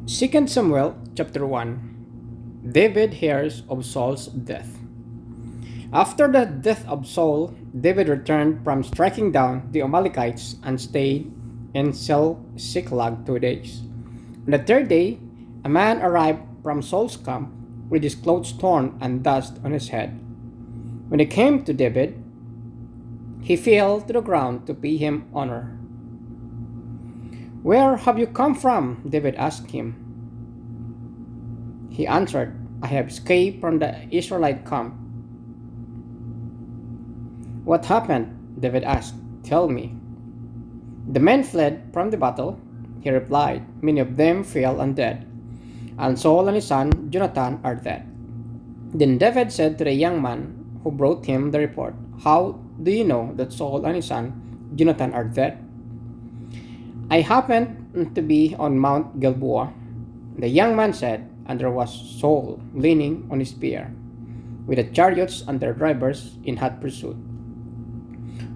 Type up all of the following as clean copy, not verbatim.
2 Samuel chapter 1. David hears of Saul's death. After the death of Saul, David returned from striking down the Amalekites and stayed in Ziklag 2 days. On the third day, a man arrived from Saul's camp with his clothes torn and dust on his head. When he came to David, he fell to the ground to pay him honor. "Where have you come from?" David asked him. He answered, "I have escaped from the Israelite camp." "What happened?" David asked. "Tell me." "The men fled from the battle," he replied. "Many of them fell and dead, and Saul and his son Jonathan are dead." Then David said to the young man who brought him the report, "How do you know that Saul and his son Jonathan are dead?" "I happened to be on Mount Gilboa," the young man said, "and there was Saul leaning on his spear, with the chariots and their drivers in hot pursuit.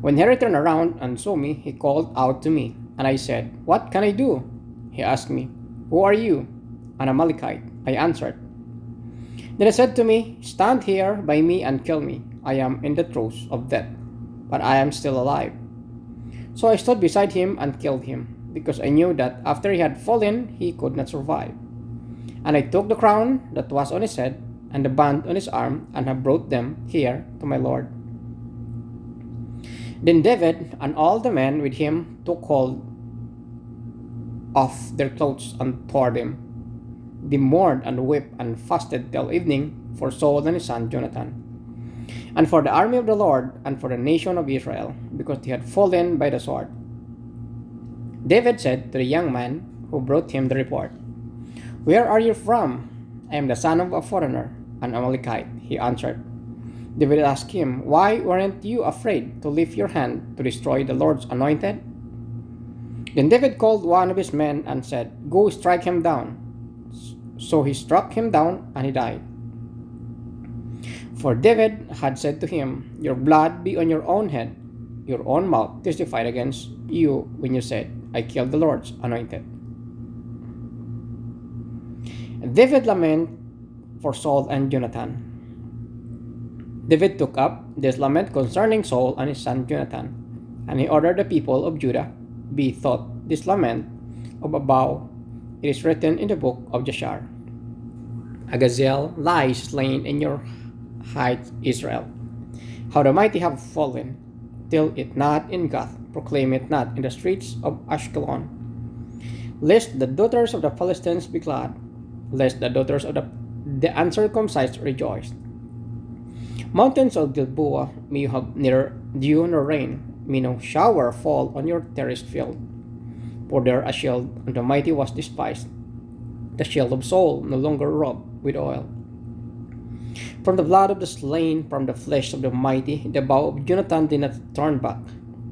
When he returned around and saw me, he called out to me, and I said, 'What can I do?' He asked me, 'Who are you?' 'An Amalekite,' I answered. Then he said to me, 'Stand here by me and kill me. I am in the throes of death, but I am still alive.' So I stood beside him and killed him, because I knew that after he had fallen, he could not survive. And I took the crown that was on his head and the band on his arm, and have brought them here to my lord." Then David and all the men with him took hold of their clothes and tore them. They mourned and wept and fasted till evening for Saul and his son Jonathan, and for the army of the Lord, and for the nation of Israel, because they had fallen by the sword. David said to the young man who brought him the report, "Where are you from?" "I am the son of a foreigner, an Amalekite," he answered. David asked him, "Why weren't you afraid to lift your hand to destroy the Lord's anointed?" Then David called one of his men and said, "Go strike him down." So he struck him down, and he died. For David had said to him, "Your blood be on your own head. Your own mouth testified against you when you said, 'I killed the Lord's anointed.'" David lament for Saul and Jonathan. David took up this lament concerning Saul and his son Jonathan, and he ordered the people of Judah be taught this lament of a vow. It is written in the book of Jashar. "A gazelle lies slain in your heights, Israel. How the mighty have fallen! Tell it not in Gath, proclaim it not in the streets of Ashkelon. Lest the daughters of the Philistines be glad, lest the daughters of the uncircumcised rejoice. Mountains of Gilboa, may you have neither dew nor rain, may no shower fall on your terraced field. For there a shield on the mighty was despised, the shield of Saul no longer rubbed with oil. From the blood of the slain, from the flesh of the mighty, the bow of Jonathan did not turn back,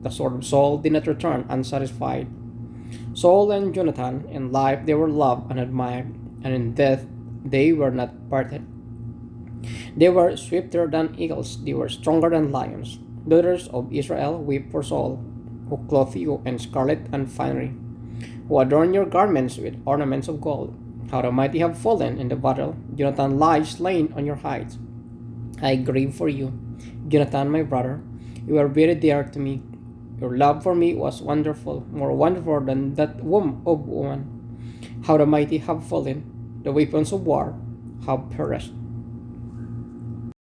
the sword of Saul did not return unsatisfied. Saul and Jonathan, in life they were loved and admired, and in death they were not parted. They were swifter than eagles, they were stronger than lions. Daughters of Israel, weep for Saul, who clothe you in scarlet and finery, who adorn your garments with ornaments of gold. How the mighty have fallen in the battle. Jonathan lies slain on your heights. I grieve for you, Jonathan, my brother. You are very dear to me. Your love for me was wonderful, more wonderful than that womb of woman. How the mighty have fallen. The weapons of war have perished.